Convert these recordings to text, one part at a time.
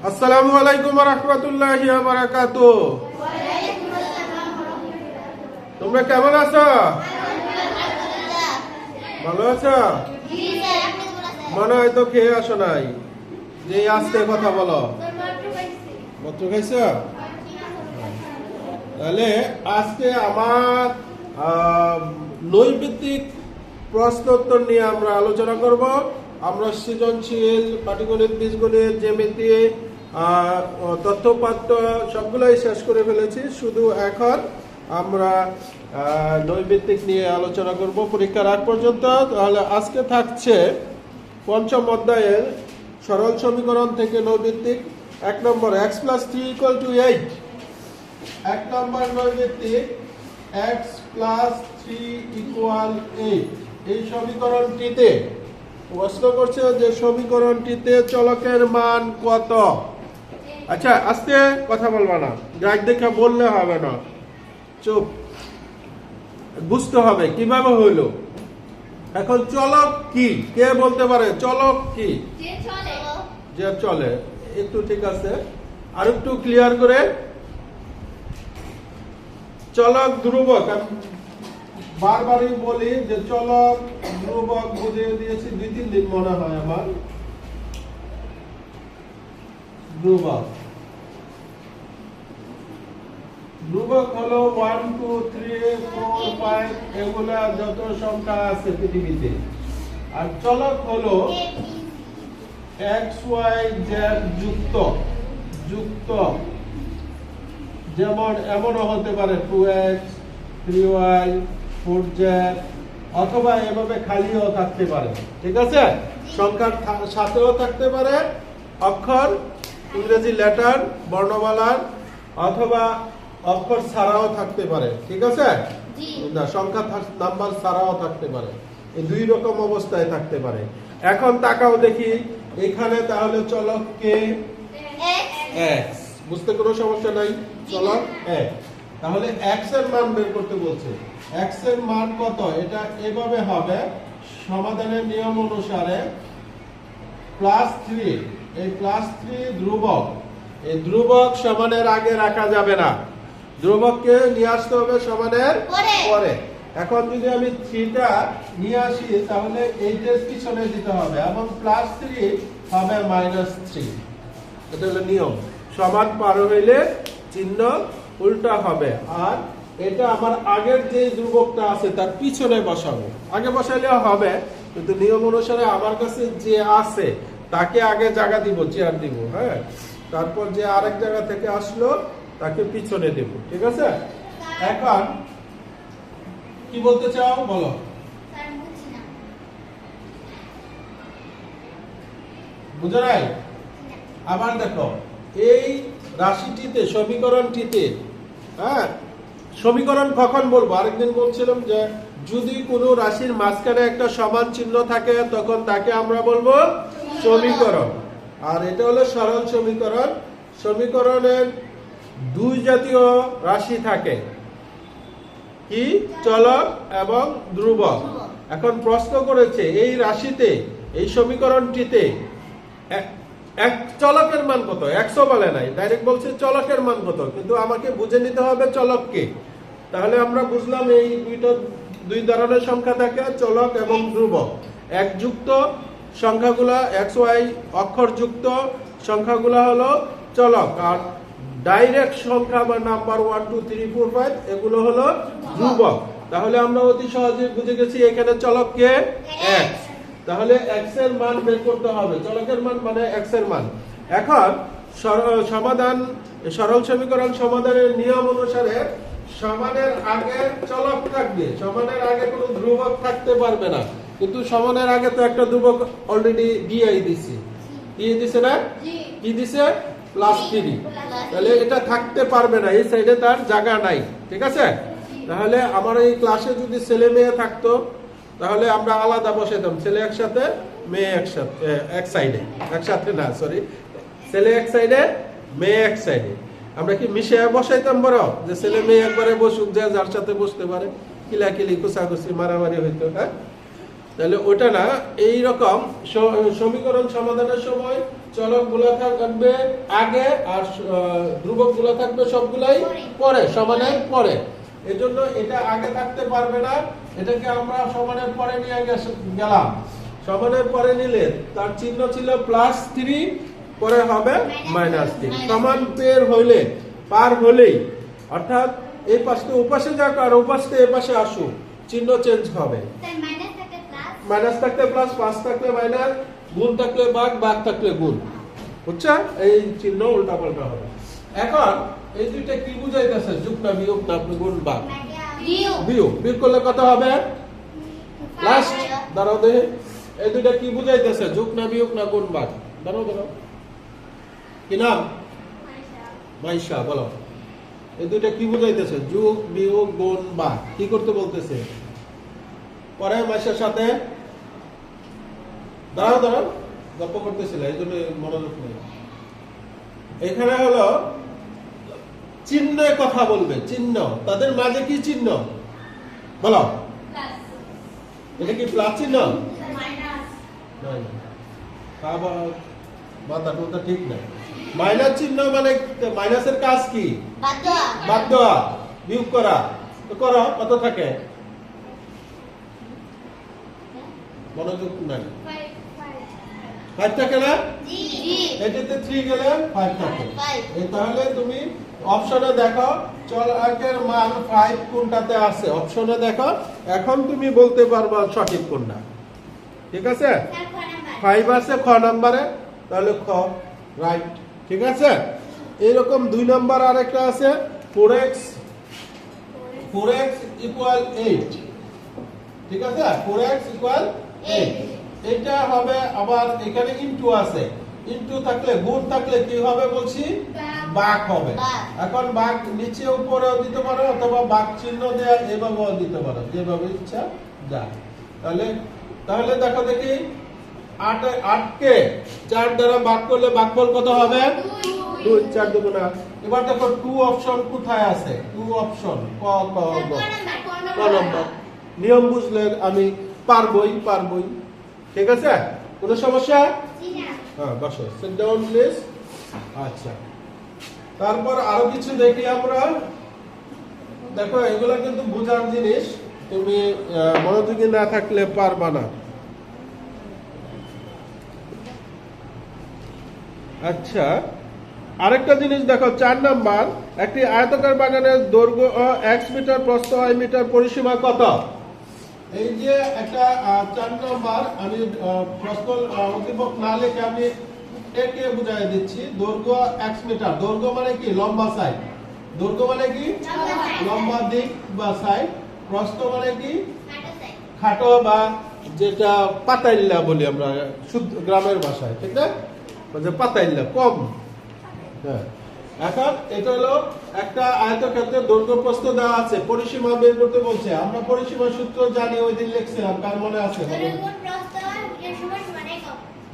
আসসালামু আলাইকুম ওয়া রাহমাতুল্লাহি ওয়া বারাকাতুহু। তোমরা কেমন আছো? ভালো আছো? মনে হয় তো খেয়ে আসো নাই, যে আজকে কথা বলো। মাত্র খাইছো? তাহলে আজকে আমার নৈর্ব্যক্তিক প্রশ্নোত্তর নিয়ে আমরা আলোচনা করব। আমরা সৃজনশীল, পাটিগণিত, বীজগণিত, জ্যামিতি, তথ্যপাঠ্য সবগুলোই শেষ করে ফেলেছি। শুধু এখন আমরা নৈর্ব্যক্তিক নিয়ে আলোচনা করব পরীক্ষার আগ পর্যন্ত। তাহলে আজকে থাকছে পঞ্চম অধ্যায়ের সরল সমীকরণ থেকে নৈর্ব্যক্তিক 1 নম্বর x + 3 = 8। 1 নম্বর নৈর্ব্যক্তিক x + 3 = 8। এই সমীকরণটিতে প্রশ্ন করছে যে সমীকরণটিতে চলকের মান কত। আচ্ছা, আজকে কথা বলবা না, গাইড দেখে বললে হবে না, চুপ, বুঝতে হবে কিভাবে হইলো। এখন চলক কি, কে বলতে পারে চলক কি? যে চলে। একটু ঠিক আছে, আর একটু ক্লিয়ার করে। চলক ধ্রুবক, বারবারই বলি যে চলক ধ্রুবক বুঝিয়ে দিয়েছি 2-3 দিন মনে হয় আমার। ধ্রুবক ধ্রুবক হলো 1 2 3 4 5 এগুলা যত সংখ্যা আছে পৃথিবীতে। আর চলক হলো x y z যুক্ত যুক্ত যেমন এমনও হতে পারে 2x 3y 4z, অথবা এভাবে খালিও থাকতে পারে। ঠিক আছে, সংখ্যার সাথেও থাকতে পারে, অক্ষর ইংরেজি লেটার বর্ণমালার, অথবা অক্ষর ছাড়াও থাকতে পারে। ঠিক আছে, না সংখ্যা নাম্বার ছাড়াও থাকতে পারে। এই দুই রকম অবস্থায় থাকতে পারে। এখন তাকাও দেখি এখানে, তাহলে চলক কে? x। বুঝতে কোনো সমস্যা নাই, চলক x। তাহলে x এর মান বের করতে বলছে। x এর মান কত? এটা এভাবে হবে সমাধানের নিয়ম অনুসারে +3। এই +3 ধ্রুবক, এই ধ্রুবক সমানের আগে রাখা যাবে না, ধ্রুবককে নিয়ে আসতে হবে সমানের পরে। এখন যদি আমি 3টা নিয়ে আসি তাহলে এইটার পিছনে দিতে হবে, এবং +3 হবে -3। এটা হলো নিয়ম। সমান পার হইলে চিহ্ন উল্টা হবে। আর এটা আমার আগের যে ধ্রুবকটা আছে তার পিছনে বসাবো। আগে বসাইলেও হবে, কিন্তু নিয়ম অনুসারে আমার কাছে যে আছে তাকে আগে জায়গা দিব, চেয়ার দিব। হ্যাঁ, তারপর যে আরেক জায়গা থেকে আসলো তাকে পিছনে দেব। ঠিক আছে, এখন কি বলতে চাও বলো। বুঝো নাই? আবার দেখো, এই রাশিটিতে, সমীকরণটিতে, হ্যাঁ, সমীকরণ কখন বলবো? আরেকদিন বলছিলাম যে যদি কোনো রাশির মাঝখানে একটা সমান চিহ্ন থাকে তখন তাকে আমরা বলবো সমীকরণ। আর এটা হলো সরল সমীকরণ। সমীকরণের দুই জাতীয় রাশি থাকে, কি? চলক এবং ধ্রুবক। এখন প্রশ্ন করেছে এই রাশিতে, এই সমীকরণটিতে এক চলকের মান কত। 100 বলে নাই, ডাইরেক্ট বলছে চলকের মান কত, কিন্তু আমাকে বুঝে নিতে হবে চলককে। তাহলে আমরা বুঝলাম এই দুই ধরনের সংখ্যা থাকে, চলক এবং ধ্রুবক। একযুক্ত সংখ্যাগুলা x y অক্ষর যুক্ত সংখ্যাগুলা হলো চলক, আর ডাইরেক্ট সংখ্যা বা নাম্বার 1 2 3 4 5 এগুলো হলো ধ্রুবক। তাহলে আমরা অতি সহজে বুঝে গেছি এখানে চলক কে? x। তাহলে x এর মান বের করতে হবে, চলকের মান মানে x এর মান। এখন সমাধান, সরল সমীকরণ সমাধানের নিয়ম অনুসারে সমানের আগে চলক থাকবে, সমানের আগে কোনো ধ্রুবক থাকতে পারবে না। কিন্তু সমানের আগে তো একটা ধ্রুবক অলরেডি দিয়ে দিছে না? কি দিছে? +3। তাহলে এটা থাকতে পারবে না, এই সাইডে তার জায়গা নাই। ঠিক আছে, তাহলে আমার এই ক্লাসে যদি ছেলে মেয়ে থাকতো তাহলে আমরা আলাদা বসাইতাম, ছেলে একসাথে মেয়ে একসাথে, এক সাইডে, একসাথে না, সরি, ছেলে এক সাইডে মেয়ে এক সাইডে। আমরা কি মিশে বসাইতাম বড়, যে ছেলে মেয়ে একবারে বসুক, যে যার সাথে বসতে পারে, কিলাকিলি কুচাকুচি মারামারি হইতো। হ্যাঁ, তাহলে ওটা না, এই রকম সমীকরণ সমাধানের সময় চলক গুলা থাকবে আগে আর ধ্রুবক গুলা থাকবে সবগুলাই পরে, সমানের পরে। এজন্য এটা আগে থাকতে পারবে না, এটাকে আমরা সমানের পরে নিয়ে গেলাম। সমানের পরে নিলে তার চিহ্ন ছিল +3, পরে হবে -3। সমান পের হইলে, পার হলেই, অর্থাৎ এই পাশে ওপাশে যাক আর ওপাশ থেকে এই পাশে আসুক, চিহ্ন চেঞ্জ হবে। মাইনাস থাকলে প্লাস, প্লাস থাকলে মাইনাস, গুণ থাকলে ভাগ, ভাগ থাকলে গুণ। বুঝছো? এই চিহ্ন উল্টা পাল্টা হবে। এখন এই দুইটা কি বুঝাইতেছে? যোগ না বিয়োগ না গুণ ভাগ? বিয়োগ। বিয়োগ করলে কত হবে? লাস্ট দাঁড়াও দেখে, এই দুইটা কি বুঝাইতেছে? যোগ না বিয়োগ না গুণ ভাগ? দাঁড়াও দাঁড়াও, কি নাম? মাইশা, বলো এই দুইটা কি বুঝাইতেছে? যোগ বিয়োগ গুণ ভাগ। কি করতে বলতেছে? পরে মাইশার সাথে দাঁড়াও দাঁড়াও, গল্প করতেছিল এই জন্য মনোযোগ নেই। এখানে হলো চিহ্নে কথা বলবে, চিহ্ন। তাদের মাঝে কি চিহ্ন বলো? এটা কি প্লাস চিহ্ন? মাথা টোটা ঠিক না। মাইনাস চিহ্ন মানে মাইনাসের কাজ কি? বাদ দেওয়া, বিয়োগ করা। তো করো, কত থাকে? মনোযোগ নাই। 5 থাকে না? এটাতে 3 গেলে 5 থাকে। তাহলে তুমি অপশনে দেখো চলকের মান 5 কোনটাতে আছে, অপশনে দেখো। এখন তুমি বলতে পারবা সঠিক কোনটা। ঠিক আছে? 5 আছে খ নম্বরে, তাহলে খ রাইট। ঠিক আছে? এইরকম 2 নম্বর আরেকটা আছে 4x = 8। ঠিক আছে? 4x = 8। এটা হবে আবার এখানে ইনটু আছে, ইনটু থাকলে গুণ থাকলে কি হবে বলছি? ভাগ হবে। এখন ভাগ নিচে উপরেও দিতে পারো অথবা ভাগ চিহ্ন দেয়া এভাবেও দিতে পারো, যেভাবে ইচ্ছা যা। তাহলে দেখো দেখি 8 কে 4 দ্বারা ভাগ করলে ভাগফল কত হবে? 2। 4 2 না। এবার দেখো 2 অপশন কোথায় আছে? 2 অপশন ক নম্বর। নিয়ম বুঝলে আমি পারবই। ঠিক আছে? কোনো সমস্যা? হ্যাঁ, বসো, সিট ডাউন প্লিজ। আচ্ছা, তারপর আরো কিছু দেখি আমরা। দেখো এগুলা কিন্তু বোঝার জিনিস, তুমি মনোযোগী না থাকলে পারবা না। আচ্ছা, আরেকটা জিনিস দেখো 4 নাম্বার, একটি আয়তাকার বাগানের দৈর্ঘ্য x মিটার, প্রস্থ y মিটার, পরিসীমা কত? এই যে একটা 4 নাম্বার, আমি প্রশ্ন উদ্দীপক না লিখে আমি একে বুঝাই দিচ্ছি। দৈর্ঘ্য x মিটার, দৈর্ঘ্য মানে কি? লম্বা সাইড। দৈর্ঘ্য মানে কি? লম্বা দিক বা সাইড। প্রস্থ মানে কি? খাটো বা যেটা পাতাইল্লা বলি আমরা শুদ্ধ গ্রামের ভাষায়। ঠিক না? মানে পাতাইল্লা, কম। হ্যাঁ, এখন এটা হলো একটা আয়তক্ষেত্রের দৈর্ঘ্য প্রস্থ দেওয়া আছে, পরিসীমা বের করতে বলছে। আমরা পরিসীমার সূত্র জানি, ওই দিন লিখছিলাম, কার মনে আছে?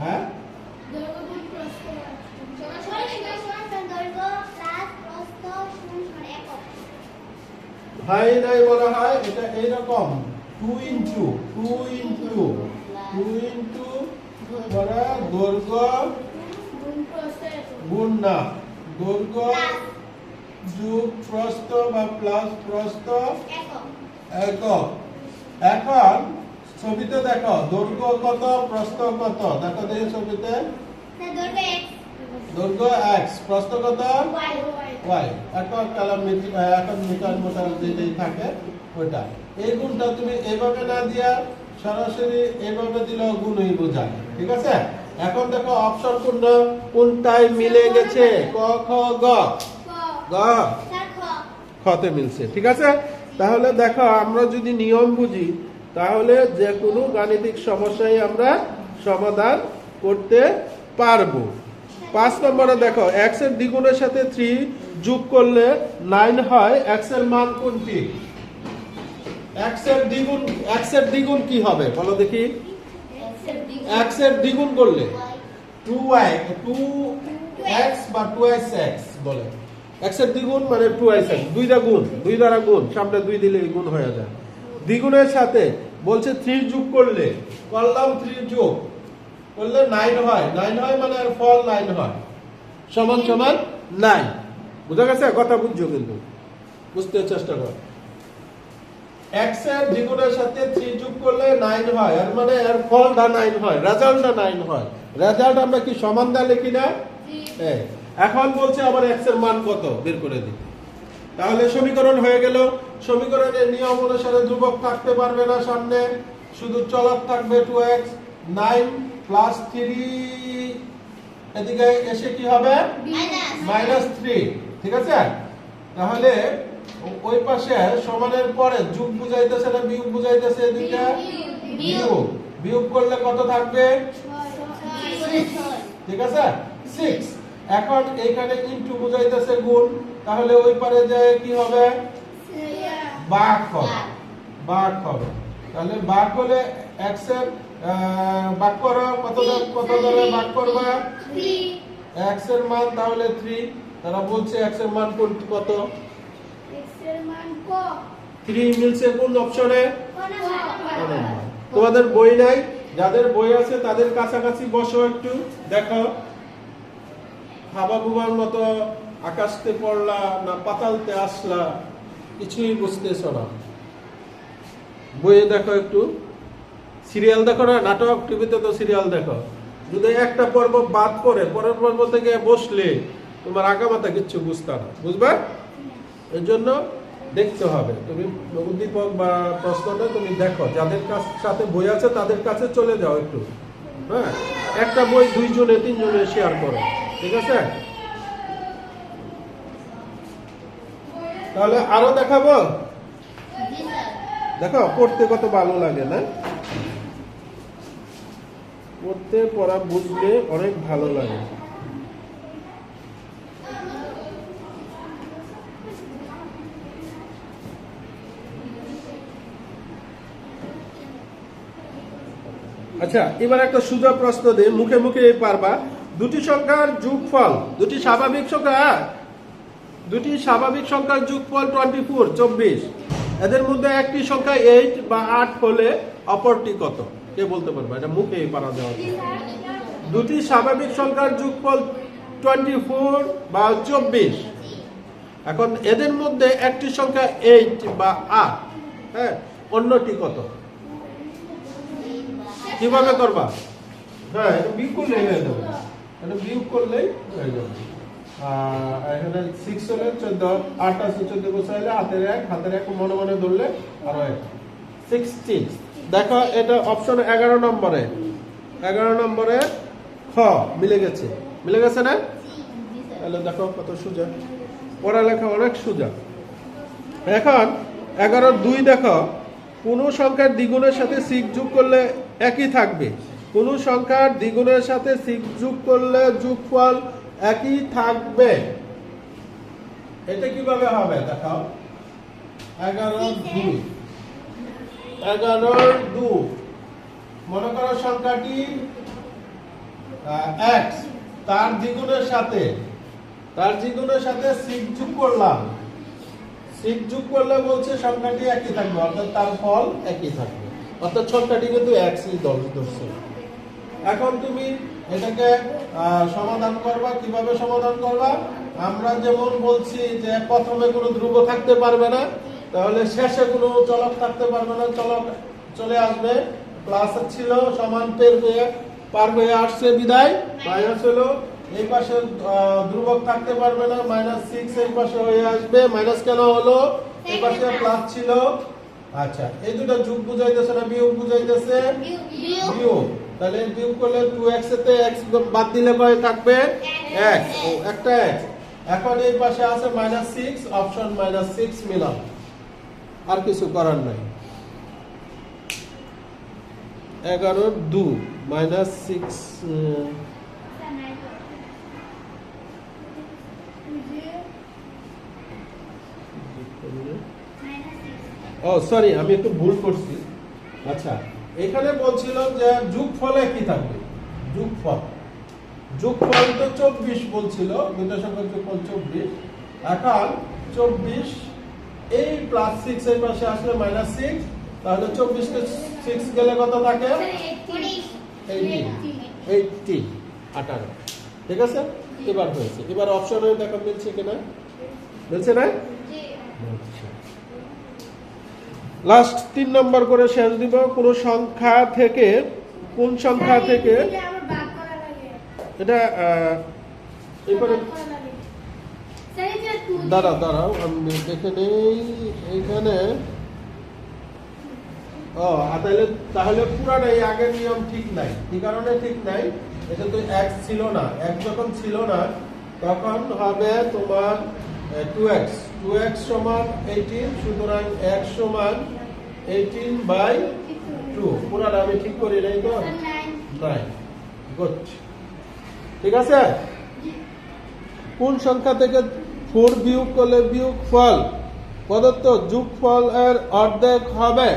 হ্যাঁ, ভাই নাই বলা হয়। এটা এইরকম 2 ইনটু দৈর্ঘ্য গুণ না দৈর্ঘ্য যোগ প্রস্থ বা প্লাস প্রস্থ একক। এখন ছবিতে দেখো দৈর্ঘ্য কত, প্রস্থ কত? দেখো দেখি ছবিতে, দৈর্ঘ্য x, প্রস্থ কত? y। একক এখন মিটার মোটার যেটাই থাকে ওইটা। এই গুণটা তুমি এইভাবে না দিয়া সরাসরি এইভাবে দিলেও গুণই বোঝায়। ঠিক আছে? এখন দেখো অপশন কোনটায় মিলে গেছে? ক খ গ। খতে মিলছে। ঠিক আছে? তাহলে দেখো আমরা যদি নিয়ম বুঝি তাহলে যে কোনো গাণিতিক সমস্যায় আমরা সমাধান করতে পারবো। 5 নম্বরে দেখো x এর দ্বিগুণের সাথে 3 যোগ করলে 9 হয়, x এর মান কোনটি? x এর দ্বিগুণ কি হবে বলো দেখি? x এর দ্বিগুণ করলে 2x বা 2x বলে। x এর দ্বিগুণ মানে 2x, 2 দ্বারা গুণ, সামনে 2 দিলে গুণ হয়ে যায়। দ্বিগুণের সাথে বলছে 3 যোগ করলে, করলাম 3 যোগ করলে 9 হয়, 9 হয় মানে আর ফল 9 হয়, সমান সমান 9। বুঝা গেছে? কথা বুঝছো কিন্তু, বুঝতে চেষ্টা করো। x এর দ্বিগুণের সাথে 3 যোগ করলে 9 হয়, আর মানে এর ফলটা 9 হয়, রেজাল্টটা 9 হয়। রেজাল্ট আমরা কি সমান দা লিখি না? এখন বলছে আবার x এর মান কত বের করে দিই। তাহলে সমীকরণ হয়ে গেল। সমীকরণের নিয়ম অনুসারে ধ্রুবক থাকতে পারবে না সামনে, শুধু চলক থাকবে 2x। 9 প্লাস 3 এদিকে এসে কি হবে? -3। ঠিক আছে? তাহলে ওই পাশে সমানের পরে যোগ বুঝাইতেছে না বিয়োগ বুঝাইতেছে? এদিকে বিয়োগ। বিয়োগ করলে কত থাকবে? ঠিক আছে? 6। এখন এইখানে ইনটু বুঝাইতেছে গুণ, তাহলে ওই পারে যায় কি হবে? ভাগ হবে। ভাগ হবে। তাহলে ভাগ হলে x এর ভাগ করো, কত দ্বারা ভাগ করবা? 3। x এর মান তাহলে 3। তারা বলছে x এর মান কত? x এর মান 3 মিলছে কোন অপশনে? কত? তোমাদের বই নাই, যাদের বই আছে তাদের কাছাকাছি বসো, একটু দেখো হাবা বুবার মতো আকাশতে পড়লা না পাতালতে আসলা, কিছুই বুঝতেছো না। বইয়ে দেখো, একটু সিরিয়াল দেখো না, নাটক টিভিতে তো সিরিয়াল দেখো। যদি একটা পর্ব বাদ করে পরের পর্ব থেকে বসলে তোমার আগামাতা কিচ্ছু বুঝতে না, বুঝবা? এর জন্য দেখতে হবে। তুমি উদ্দীপক বা প্রশ্নটা তুমি দেখো, যাদের সাথে বই আছে তাদের কাছে চলে যাও একটু। হ্যাঁ, একটা বই 2 জনে 3 জনে শেয়ার করো, ঠিক আছে? তাহলে আরো দেখাবো। দেখো পড়তে কত ভালো লাগে না? পড়তে পড়া বুঝলে অনেক ভালো লাগে। আচ্ছা, এবার একটা সোজা প্রশ্ন দিই, মুখে মুখে পারবা। দুটি সংখ্যার যোগফল, দুটি স্বাভাবিক সংখ্যার যোগফল 24, 24। এদের মধ্যে একটি সংখ্যা 8 বা 8 হলে অপরটি কত? কে বলতে পারবে? এটা মুখেই পারা যাবে। দুটি স্বাভাবিক সংখ্যার যোগফল 24 বা 24। এখন এদের মধ্যে একটি সংখ্যা 8 বা 8, হ্যাঁ, অন্যটি কত? কিভাবে করবা? হ্যাঁ, এটা বিয়োগ করলেই হয়ে যাবে। এটা বিয়োগ করলেই হয়ে যাবে। এখানে 6 হলে 14, 8 আছে 14 বসাইলে হাতের 1 মনে মনে ধরলে আরো 1, 16। দেখো এটা অপশন 11 নম্বরে, 11 নম্বরে খ মিলে গেছে, মিলে গেছে না? তাহলে দেখো কত সোজা, পড়ালেখা অনেক সোজা। এখন 11-2 দেখো, কোন সংখ্যার দ্বিগুণের সাথে 6 যোগ করলে একই থাকবে। কোন সংখ্যার দ্বিগুণের সাথে 6 যোগ করলে যোগফল একই থাকবে। এটা কিভাবে হবে দেখাও। 11-2, 11-2 মনে করো সংখ্যাটি x, তার দ্বিগুণের সাথে 6 যোগ করলাম। 6 যোগ করলে বলছে সংখ্যাটি একই থাকবে, অর্থাৎ তার ফল একই থাকবে, অর্থাৎ সংখ্যাটি কিন্তু একই ধরছে। এখন তুমি এটাকে সমাধান করবা। কিভাবে সমাধান করবা? আমরা যেমন বলছি যে প্রথমে কোনো ধ্রুব থাকতে পারবে না, তাহলে শেষে কোনো চলক থাকতে পারবে না, চলক চলে আসবে। প্লাস ছিল সমান পার হয়ে আসছে বিদায় মাইনাস হলো, এই পাশে ধ্রুবক থাকতে পারবে না, -6 এই পাশে হয়ে আসবে। মাইনাস কেন হলো? এই পাশে প্লাস ছিল। আচ্ছা, এই দুটো যোগ বুঝাইতেছে না বিয়োগ বুঝাইতেছে? বিয়োগ। তাহলে বিয়োগ করলে 2x তে x বাদ দিলে কয় থাকবে? 1। ও একটা x। এখন এই পাশে আছে -6, অপশন -6 মিলাম, আর কিছু করার নাই। 11-2 -6 ও সরি, আমি একটু ভুল করছি। আচ্ছা, এখানে বলছিলাম যে যোগফল কি থাকবে। যোগফল তো 24 বলছিল, দুটো সংখ্যার যোগফল 24। এখন 24 এই +6 এর পাশে আসলে -6, তাহলে 24 কে 6 গেলে কত থাকে? 80 80 18। ঠিক আছে, এবার হয়েছে। এবার অপশনে দেখো মিলছে কিনা, মিলছে না? লাস্ট 3 নম্বর করে শেষ দিব। কোন সংখ্যা থেকে, কোন সংখ্যা থেকে আবার ভাগ করা লাগে। এটা এরপরে ভাগ করা লাগে। স্যার এটা 2 দাঁড়াও আমি দেখে নেই এইখানে। তাহলে পুরাটাই আগের নিয়ম ঠিক নাই। কি কারণে ঠিক নাই? এটা তো x ছিল না। x যখন ছিল না তখন হবে তোমার 2x। 2x সমান 18, সুতরাং x সমান 18/2। পুরাটা আমি ঠিক করি নাই তো? 9। গুড। ঠিক আছে। কোন সংখ্যা থেকে 4 বিয়োগ করলে বিয়োগফল প্রদত্ত যোগফল এর অর্ধেক হবে?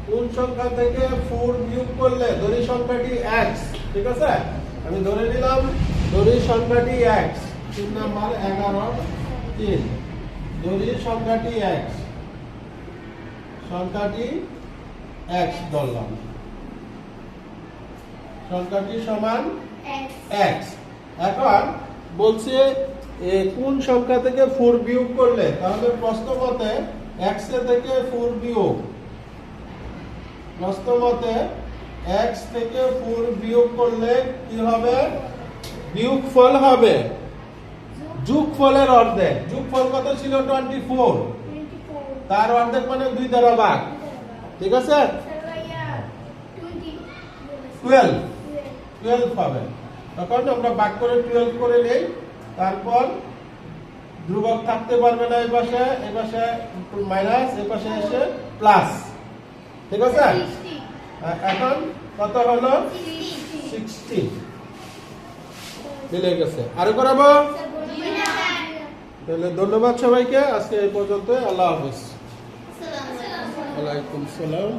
কোন সংখ্যা থেকে 4 বিয়োগ করলে, ধরি সংখ্যাটি x, ঠিক আছে, আমি ধরে নিলাম ধরি সংখ্যাটি x, 3 নাম্বার 11 3, ধরি সংখ্যাটি x, সংখ্যাটি x ধরলাম, সংখ্যাটি সমান x। এখন বলছে কোন সংখ্যা থেকে 4 বিয়োগ করলে, তাহলে প্রশ্ন মতে x থেকে 4 বিয়োগ, প্রশ্ন মতে x থেকে 4 বিয়োগ করলে কি হবে? বিয়োগফল হবে যোগফলের অর্ধেক। যোগফল কত ছিল? 24। তার অর্ধেক মানে 2 দ্বারা ভাগ। ঠিক আছে, 12 হবে। তখন আমরা ভাগ করে 12 করে নেই। তারপর ধ্রুবক থাকতে পারবে না, এই পাশে মাইনাস, এই পাশে এসে প্লাস। ঠিক আছে, এখন কত হলো? 60 মিলে গেছে। আরো করাবো? তাহলে ধন্যবাদ সবাইকে। আজকে এই পর্যন্ত। আল্লাহ হাফেজ। ওয়ালাইকুম সালাম।